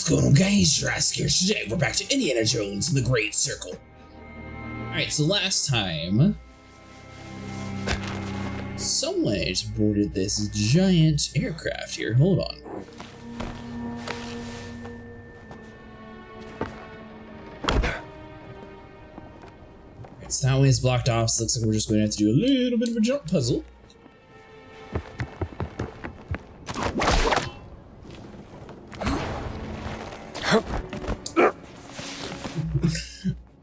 What's going on, guys? Jurassic here. Today we're back to Indiana Jones and the Great Circle. Alright, so last time someone has boarded this giant aircraft here. Hold on. Alright, so that way is blocked off, so it looks like we're just going to have to do a little bit of a jump puzzle.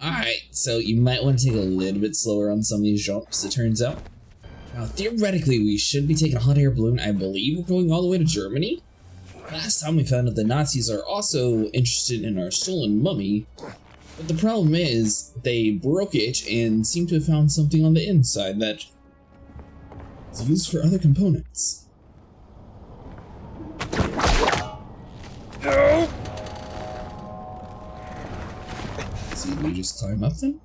Alright, so you might want to take a little bit slower on some of these jumps, it turns out. Now, theoretically, we should be taking a hot air balloon. I believe we're going all the way to Germany. Last time we found out the Nazis are also interested in our stolen mummy. But the problem is, they broke it and seem to have found something on the inside that is used for other components. No! See, we just climb up then?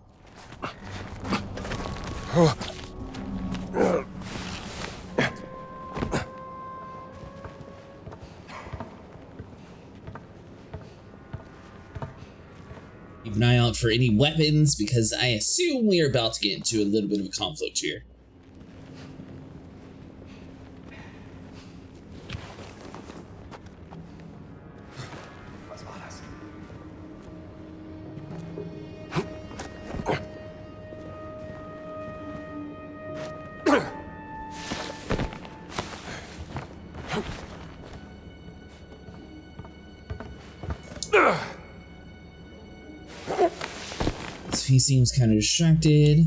Keep an eye out for any weapons, because I assume we are about to get into a little bit of a conflict here. He seems kind of distracted.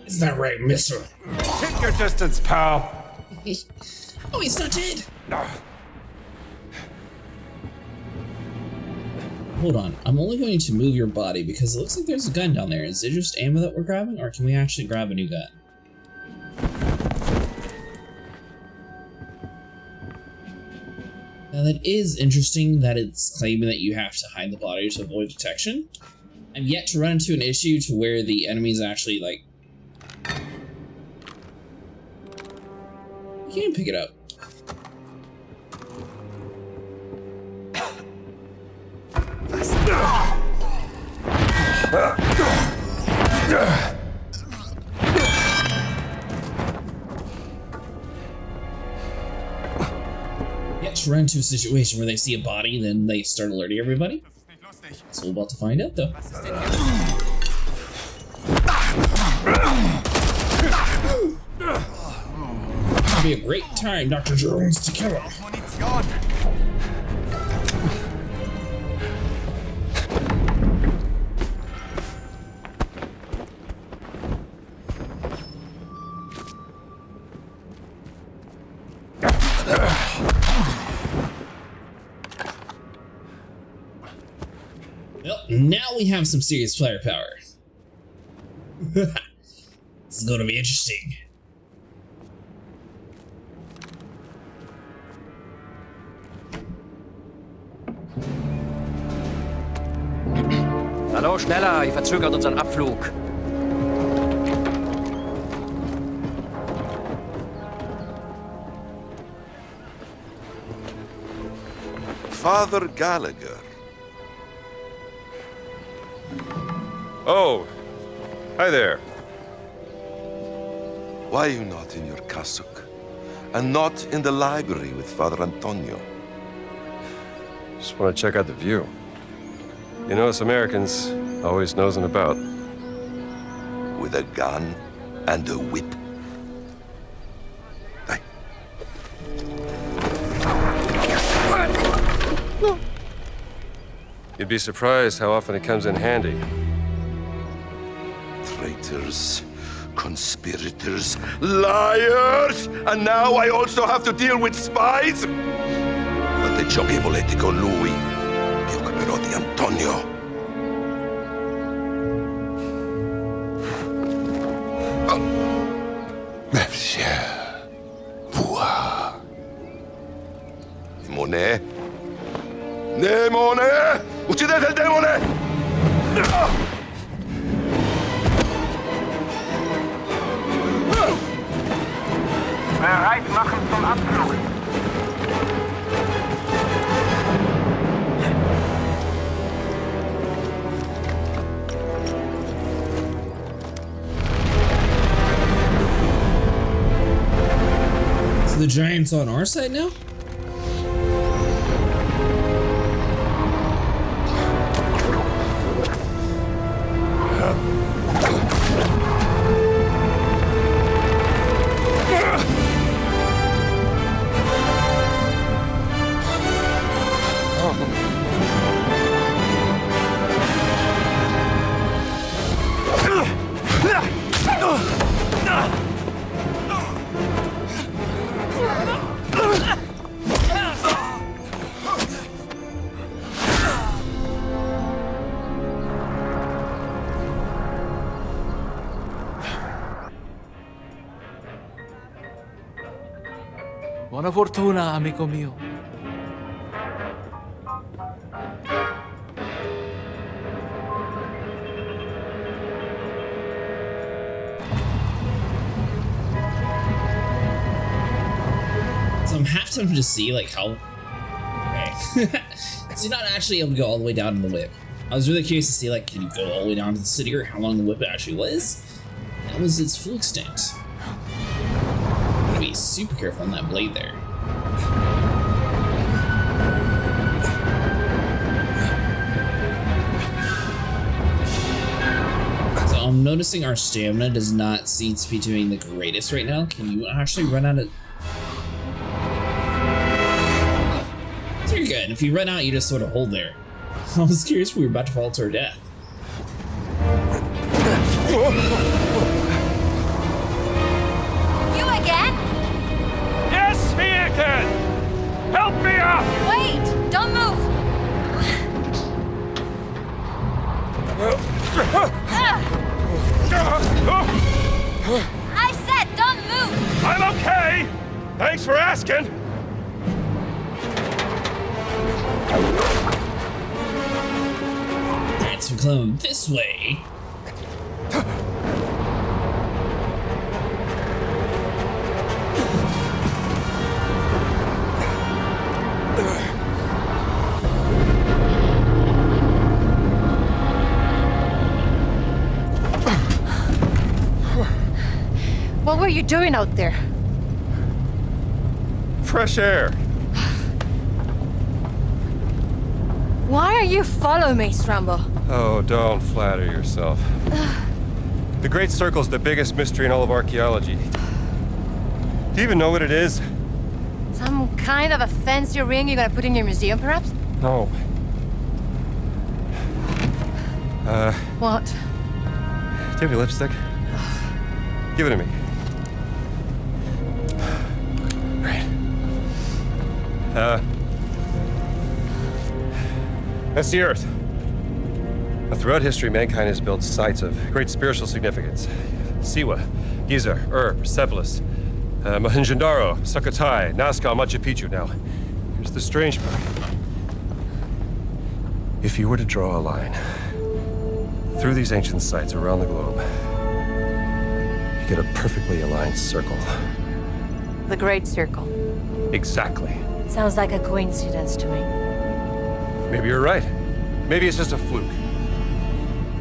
Is that right, mister? Take your distance, pal. Oh, he's not dead! Hold on, I'm only going to move your body because it looks like there's a gun down there. Is it just ammo that we're grabbing, or can we actually grab a new gun? Now that is interesting that it's claiming that you have to hide the body to avoid detection. I've yet to run into an issue to where the enemies actually, like... You can't pick it up. Yet to run into a situation where they see a body, then they start alerting everybody. So we're about to find out, though. It'll be a great time, Dr. Jones, to kill him. Well, now we have some serious firepower. This is going to be interesting. Hallo, schneller, ihr verzögert unseren Abflug. Father Gallagher. Oh, hi there. Why are you not in your cassock? And not in the library with Father Antonio? Just want to check out the view. You know, us Americans always nosing about. With a gun and a whip. Hey. You'd be surprised how often it comes in handy. Traitors, conspirators, liars! And now I also have to deal with spies? Fate ciò che volete con lui. Mi occuperò di Antonio. Monsieur, voi. Demone? Demone! Uccidete il demone! Bereit machen zum Abflug. giants on our side now? Buona fortuna, amico mio. So I'm half tempted to see like how. Okay. So you're not actually able to go all the way down in the whip. I was really curious to see like, can you go all the way down to the city or how long the whip actually was? That was its full extent. Gotta be super careful on that blade there. So I'm noticing our stamina does not seem to be doing the greatest right now. Can you actually run out of... So you're good. If you run out, you just sort of hold there. I was curious if we were about to fall to our death. You again? Yes, me again! Help me up! Wait! Don't move! I said don't move! I'm okay! Thanks for asking! Alright, so we're climbing this way. What were you doing out there? Fresh air. Why are you following me, Strambo? Oh, don't flatter yourself. The Great Circle's the biggest mystery in all of archaeology. Do you even know what it is? Some kind of a fancy ring you're gonna put in your museum, perhaps? No. What? Do you have any lipstick? Give it to me. Great. That's the Earth. Now, throughout history, mankind has built sites of great spiritual significance. Siwa, Giza, Persepolis, Mohenjo-Daro, Sukhothai, Nazca, Machu Picchu. Now, here's the strange part. If you were to draw a line through these ancient sites around the globe, you get a perfectly aligned circle. The Great Circle. Exactly. Sounds like a coincidence to me. Maybe you're right. Maybe it's just a fluke.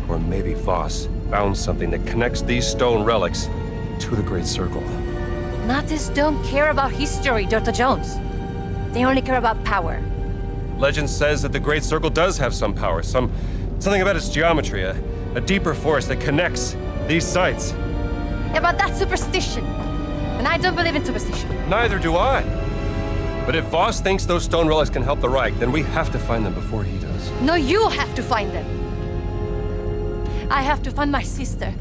Or maybe Voss found something that connects these stone relics to the Great Circle. Nazis don't care about history, Dr. Jones. They only care about power. Legend says that the Great Circle does have some power, something about its geometry, a deeper force that connects these sites. Yeah, but that's superstition. And I don't believe in superstition. Neither do I. But if Voss thinks those stone relics can help the Reich, then we have to find them before he does. No, you have to find them. I have to find my sister.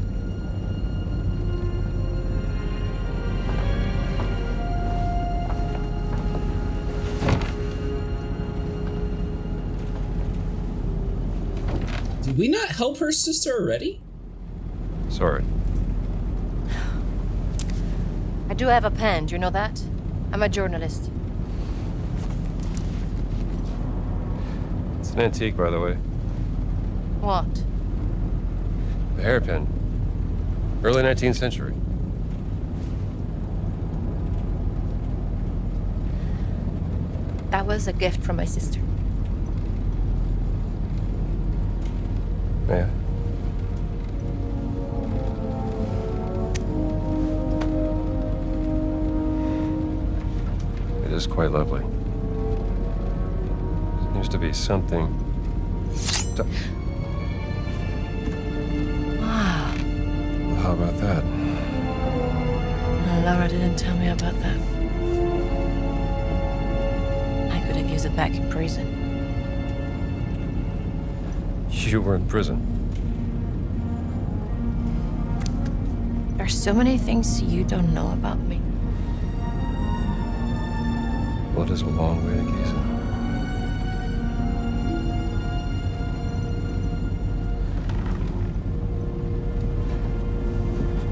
Did we not help her sister already? Sorry. I do have a pen, do you know that? I'm a journalist. It's an antique, by the way. What? A hairpin. Early 19th century. That was a gift from my sister. Yeah. quite lovely. Seems to be something. Wow. How about that? No, Laura didn't tell me about that. I could have used it back in prison. You were in prison. There's so many things you don't know about me. Blood is a long way to Giza.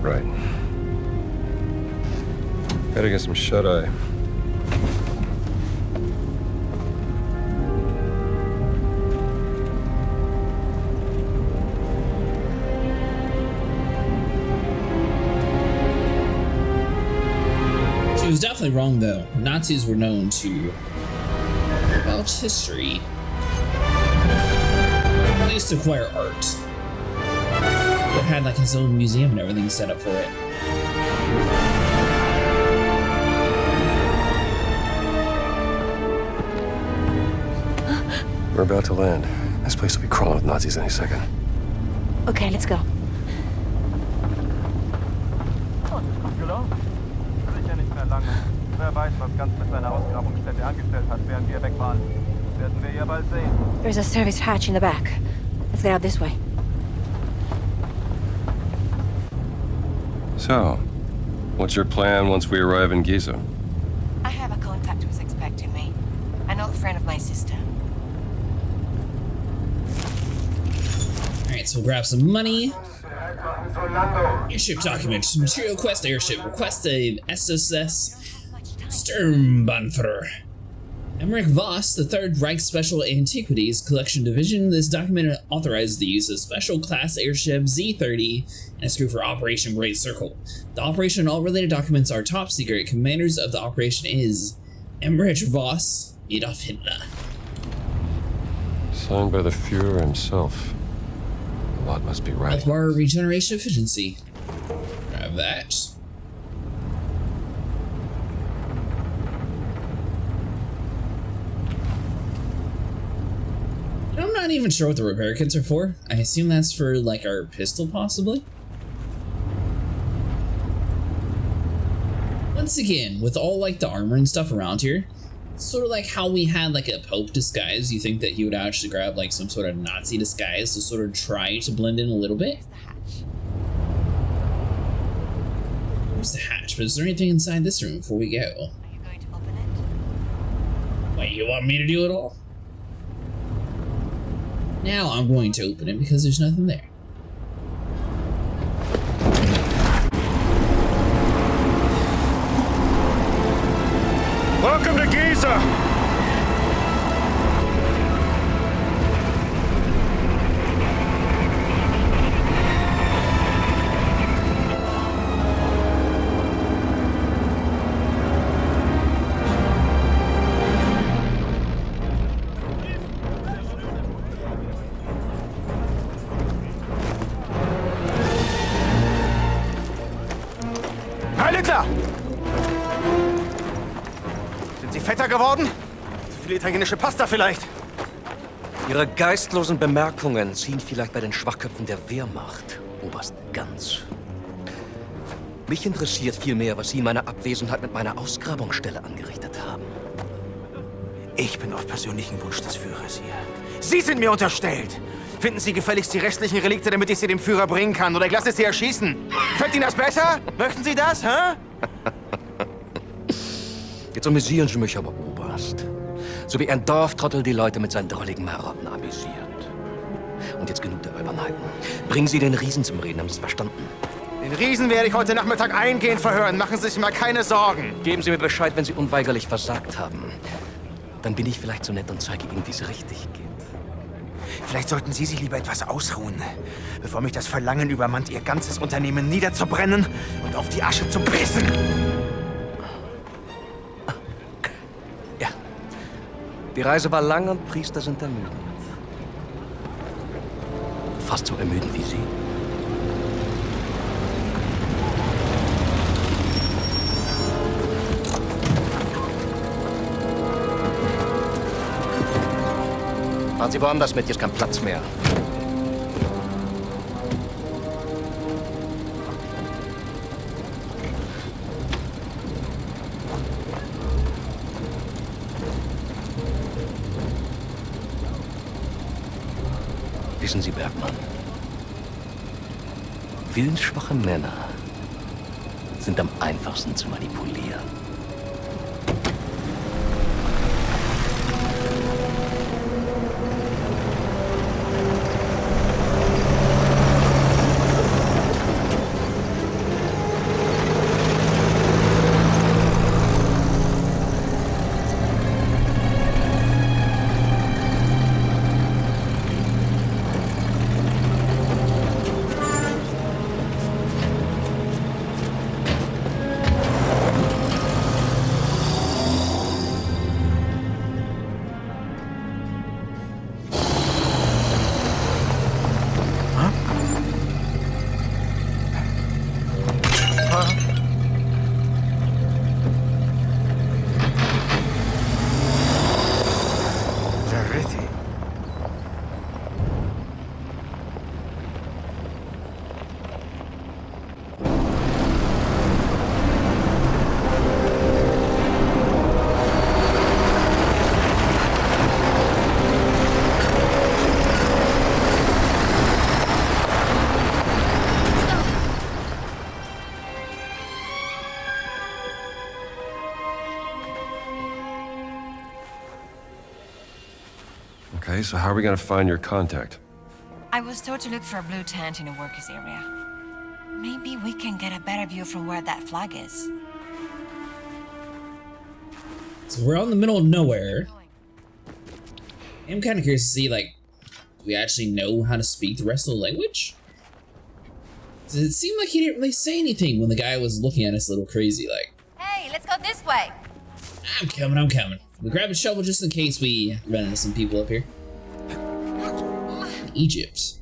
Right. Gotta get some shut-eye. She was definitely wrong, though. Nazis were known to divulge history. They used to acquire art. It had like his own museum and everything set up for it. We're about to land. This place will be crawling with Nazis any second. Okay, let's go. Sicher nicht mehr lange. Wer weiß, was Ganz mit seiner Ausgrabungsstätte angestellt hat, während wir weg waren. Werden wir ja bald sehen. There's a service hatch in the back. Let's get out this way. So, what's your plan once we arrive in Giza? I have a contact who's expecting me. An old friend of my sister. Alright, so we'll grab some money. Airship documents. Material quest airship. Request a SSS Sturmbannführer. Emmerich Voss, the 3rd Reich Special Antiquities Collection Division. This document authorizes the use of special class airship Z-30 and a screw for Operation Great Circle. The operation and all related documents are top secret. Commanders of the operation is Emmerich Voss, Adolf Hitler. Signed by the Führer himself. A lot must be right. Health bar regeneration efficiency. Grab that. I'm not even sure what the repair kits are for. I assume that's for like our pistol, possibly. Once again, with all like the armor and stuff around here, it's sort of like how we had like a Pope disguise. You think that he would actually grab like some sort of Nazi disguise to sort of try to blend in a little bit? Where's the hatch? But is there anything inside this room before we go? Are you going to open it? Wait, you want me to do it all? Now I'm going to open it because there's nothing there. Welcome to Giza! Sind Sie fetter geworden? Zu viel italienische Pasta vielleicht? Ihre geistlosen Bemerkungen ziehen vielleicht bei den Schwachköpfen der Wehrmacht, Oberst Ganz. Mich interessiert vielmehr, was Sie in meiner Abwesenheit mit meiner Ausgrabungsstelle angerichtet haben. Ich bin auf persönlichen Wunsch des Führers hier. Sie sind mir unterstellt! Finden Sie gefälligst die restlichen Relikte, damit ich sie dem Führer bringen kann, oder ich lasse Sie erschießen. Fällt Ihnen das besser? Möchten Sie das, hä? Jetzt amüsieren Sie mich aber, Oberst. So wie ein Dorftrottel die Leute mit seinen drolligen Marotten amüsiert. Und jetzt genug der Albernheiten. Bringen Sie den Riesen zum Reden, haben Sie es verstanden? Den Riesen werde ich heute Nachmittag eingehend verhören. Machen Sie sich mal keine Sorgen. Geben Sie mir Bescheid, wenn Sie unweigerlich versagt haben. Dann bin ich vielleicht so nett und zeige Ihnen, wie es richtig geht. Vielleicht sollten Sie sich lieber etwas ausruhen, bevor mich das Verlangen übermannt, Ihr ganzes Unternehmen niederzubrennen und auf die Asche zu pissen. Ja. Die Reise war lang und Priester sind ermüdend. Fast so ermüdend wie Sie. Fahren Sie woanders mit, hier ist kein Platz mehr. Wissen Sie, Bergmann, willensschwache Männer sind am einfachsten zu manipulieren. Okay, so how are we gonna find your contact? I was told to look for a blue tent in the workers' area. Maybe we can get a better view from where that flag is. So we're out in the middle of nowhere. I'm kind of curious to see, like, do we actually know how to speak the rest of the language? It seemed like he didn't really say anything when the guy was looking at us a little crazy, like. Hey, let's go this way. I'm coming. We grab a shovel just in case we run into some people up here. Egypt.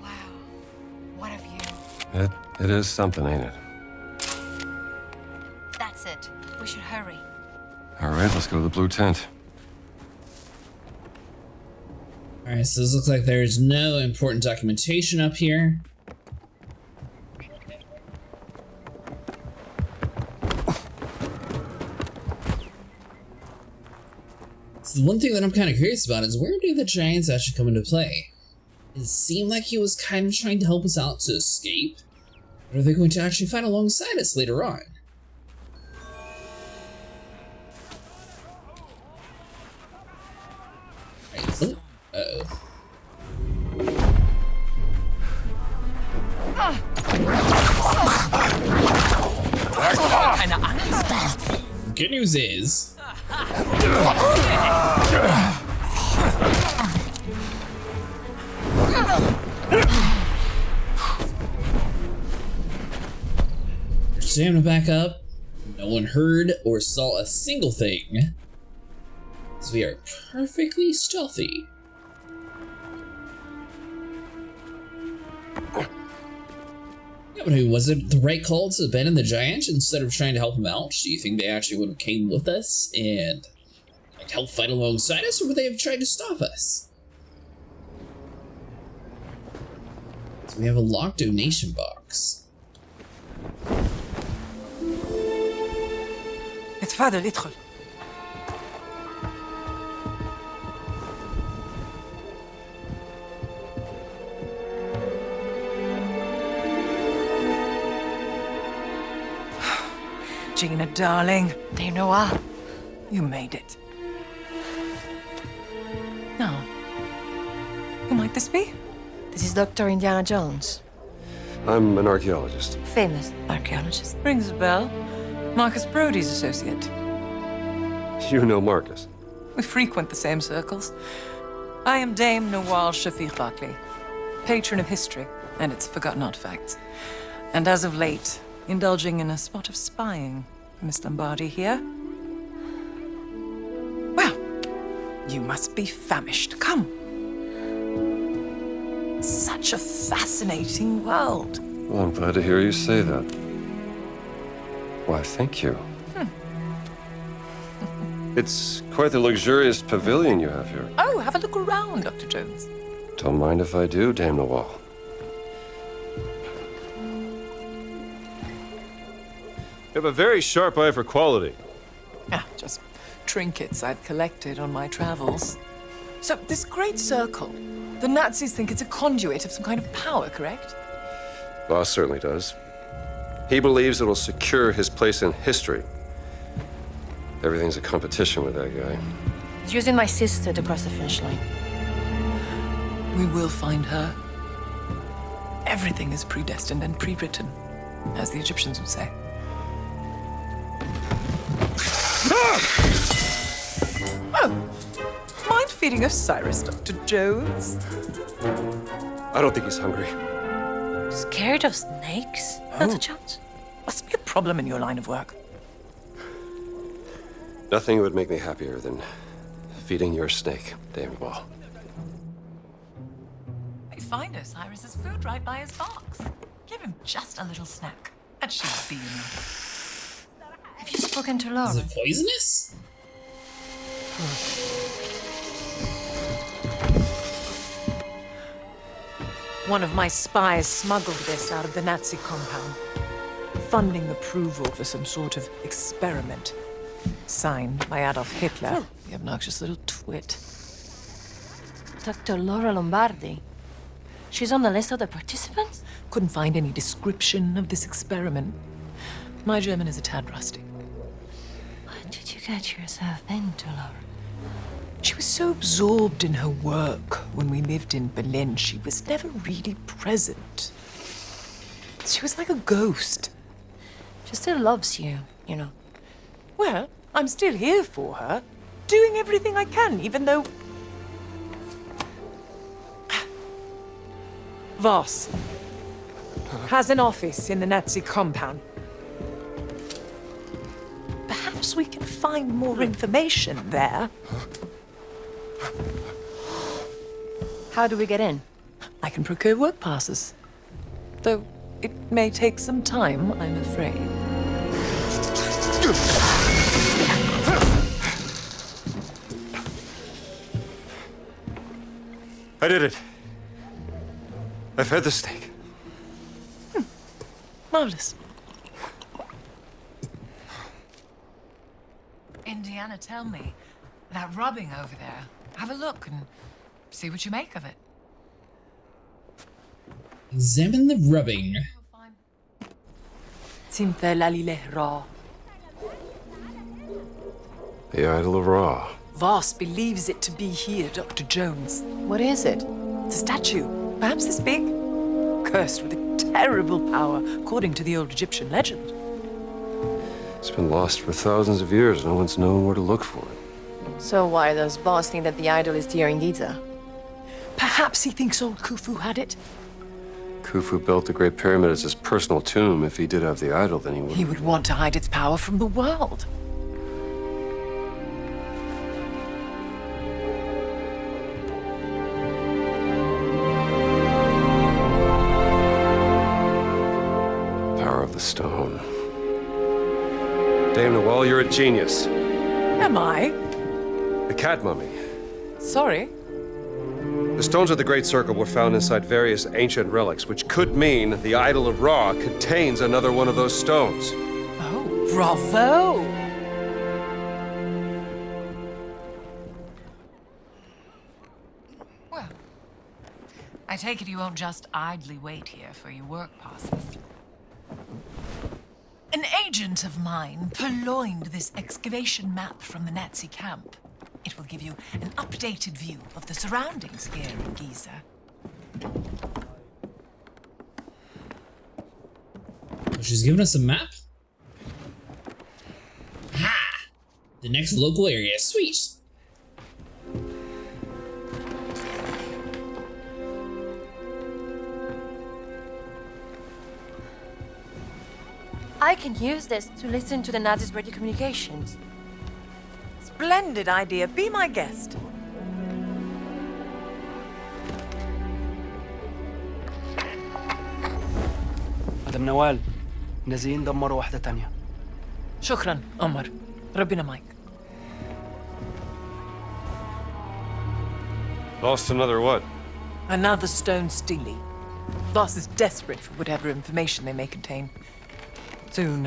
Wow, what a view. It is something, ain't it? That's it. We should hurry. All right, let's go to the blue tent. Alright, so this looks like there's no important documentation up here. So the one thing that I'm kind of curious about is where do the giants actually come into play? It seemed like he was kind of trying to help us out to escape. Or are they going to actually fight alongside us later on? Right, oh, uh-oh. Good news is, your stamina back up. No one heard or saw a single thing. So we are perfectly stealthy. Yeah, but I mean, was it the right call to abandon the giant instead of trying to help him out? Do you think they actually would have came with us and like help fight alongside us, or would they have tried to stop us? So we have a locked donation box. اتفضل ادخل. Gina, darling. There you are. You made it. Now, who might this be? This is Dr. Indiana Jones. I'm an archaeologist. Famous archaeologist. Rings a bell. Marcus Brody's associate. You know Marcus. We frequent the same circles. I am Dame Nawal Shafiq Barkley, patron of history and its forgotten artifacts. And as of late, indulging in a spot of spying. Miss Lombardi here. Well, you must be famished. Come. Such a fascinating world. Well, I'm glad to hear you say that. Why, thank you. It's quite the luxurious pavilion you have here. Oh, have a look around, Dr. Jones. Don't mind if I do, Dame Noel. You have a very sharp eye for quality. Ah, just trinkets I've collected on my travels. So, this great circle, the Nazis think it's a conduit of some kind of power, correct? Boss certainly does. He believes it'll secure his place in history. Everything's a competition with that guy. It's using my sister to cross the finish line. We will find her. Everything is predestined and pre-written, as the Egyptians would say. Oh! Mind feeding Osiris, Dr. Jones? I don't think he's hungry. Scared of snakes, Dr. Jones? Must be a problem in your line of work. Nothing would make me happier than feeding your snake, Dame Noel. I find Osiris's food right by his box. Give him just a little snack. That should be enough. Have you spoken to Laura? Is it poisonous? One of my spies smuggled this out of the Nazi compound, funding approval for some sort of experiment. Signed by Adolf Hitler, the obnoxious little twit. Dr. Laura Lombardi. She's on the list of the participants? Couldn't find any description of this experiment. My German is a tad rusty. What did you get yourself into, Laura? She was so absorbed in her work when we lived in Berlin, she was never really present. She was like a ghost. She still loves you, you know. Well, I'm still here for her, doing everything I can, even though... Voss has an office in the Nazi compound. Perhaps we can find more information there. How do we get in? I can procure work passes. Though it may take some time, I'm afraid. I did it. I fed the snake. Marvelous. Indiana, tell me, that rubbing over there, have a look and see what you make of it. Examine the rubbing. Simte lalile Ra. The Idol of Ra. Voss believes it to be here, Dr. Jones. What is it? It's a statue, perhaps this big, cursed with a terrible power, according to the old Egyptian legend. It's been lost for thousands of years. No one's known where to look for it. So why does Boss think that the idol is here in Giza? Perhaps he thinks old Khufu had it. Khufu built the Great Pyramid as his personal tomb. If he did have the idol, then he would... He would want to hide its power from the world. Power of the stone. Dame Noel, you're a genius. Am I? The cat mummy. Sorry. The stones of the Great Circle were found inside various ancient relics, which could mean the Idol of Ra contains another one of those stones. Oh, bravo! Well, I take it you won't just idly wait here for your work passes. An agent of mine purloined this excavation map from the Nazi camp. It will give you an updated view of the surroundings here in Giza. She's giving us a map? Ha! The next local area. Sweet! I can use this to listen to the Nazis' radio communications. Splendid idea. Be my guest. مدام نوال نازلين دمروا واحدة تانية. شكرا، عمر. ربنا معك. Lost another what? Another stone stele. Voss is desperate for whatever information they may contain. Soon,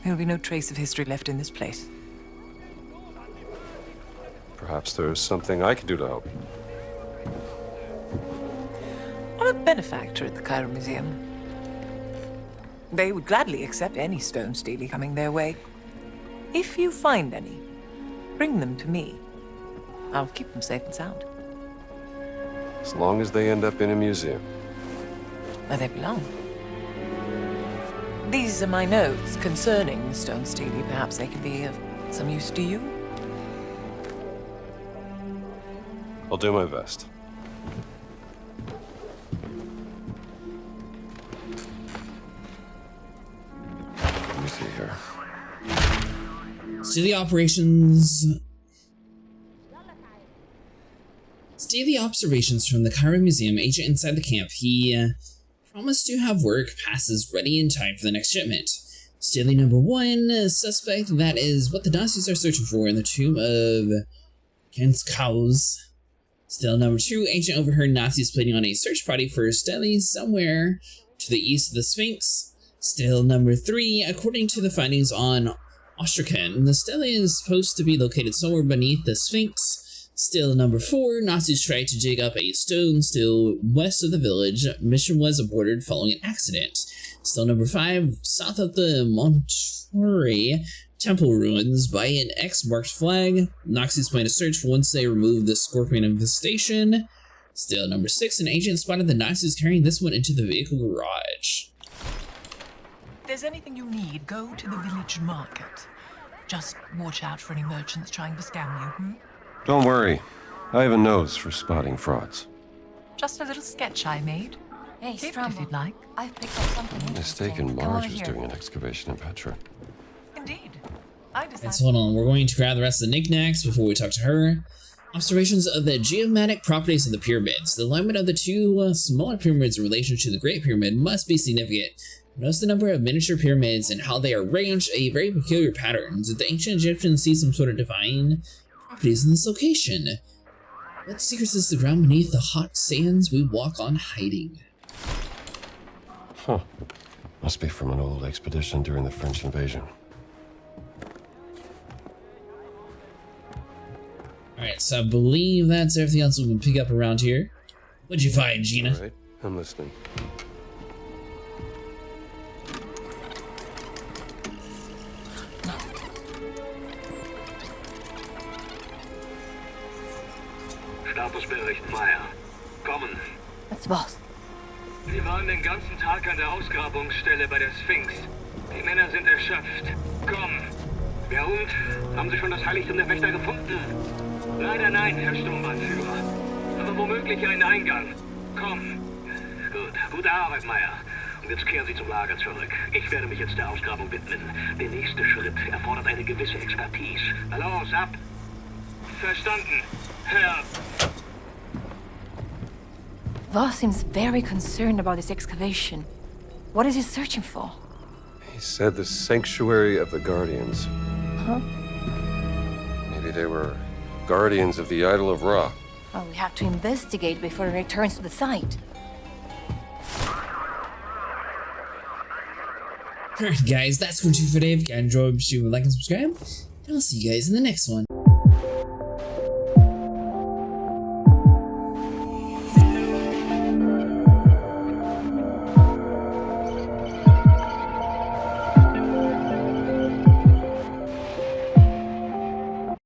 there will be no trace of history left in this place. Perhaps there's something I can do to help. I'm a benefactor at the Cairo Museum. They would gladly accept any stone stele coming their way. If you find any, bring them to me. I'll keep them safe and sound. As long as they end up in a museum. Where they belong. These are my notes concerning the stone stele. Perhaps they could be of some use to you. I'll do my best. Let me see here. Steal the operations. Steal the observations from the Cairo Museum agent inside the camp. He promised to have work passes ready in time for the next shipment. Stealing number 1, suspect, that is what the Nazis are searching for in the tomb of Kenskaus. Still number 2, agent overheard Nazis planning on a search party for Stele somewhere to the east of the Sphinx. Still number 3, according to the findings on Ostrakan, the Stele is supposed to be located somewhere beneath the Sphinx. Still number 4, Nazis tried to dig up a stone still west of the village. Mission was aborted following an accident. Still number 5, south of the Monterey temple ruins by an X-marked flag. Nazis plan to search once they remove the scorpion infestation. Still number 6, an agent spotted the Nazis carrying this one into the vehicle garage. If there's anything you need, go to the village market. Just watch out for any merchants trying to scam you, Don't worry. I have a nose for spotting frauds. Just a little sketch I made. Hey, Keep it if Strumble. you'd like. I've picked up something interesting. Mistaken Come over Marge is here. doing an excavation in Petra. Indeed. I decided. Let's hold on. We're going to grab the rest of the knickknacks before we talk to her. Observations of the geometric properties of the pyramids. The alignment of the two smaller pyramids in relation to the Great Pyramid must be significant. Notice the number of miniature pyramids and how they are arranged, a very peculiar pattern. Did the ancient Egyptians see some sort of divine properties in this location? What secrets is the ground beneath the hot sands we walk on hiding? Huh. Must be from an old expedition during the French invasion. Alright, so I believe that's everything else we can pick up around here. What'd you find, Gina? All right, I'm listening. Statusbericht Meier. Kommen. That's Boss. Wir waren den ganzen Tag an der Ausgrabungsstelle bei der Sphinx. Die Männer sind erschöpft. Komm. Wer und? Haben Sie schon das Heiligtum der Wächter gefunden? Leider nein, Herr Sturmbannführer. Aber womöglich einen Eingang. Komm. Gut. Gute Arbeit, Meier. Und jetzt kehren Sie zum Lager zurück. Ich werde mich jetzt der Ausgrabung widmen. Der nächste Schritt erfordert eine gewisse Expertise. Na los, ab. Verstanden, Herr. Voss seems very concerned about this excavation. What is he searching for? He said the sanctuary of the Guardians. Huh? Maybe they were guardians of the idol of Ra. Well, we have to investigate before he returns to the site. Alright guys, that's going to do for today. If you guys enjoyed, be sure to like and subscribe. And I'll see you guys in the next one.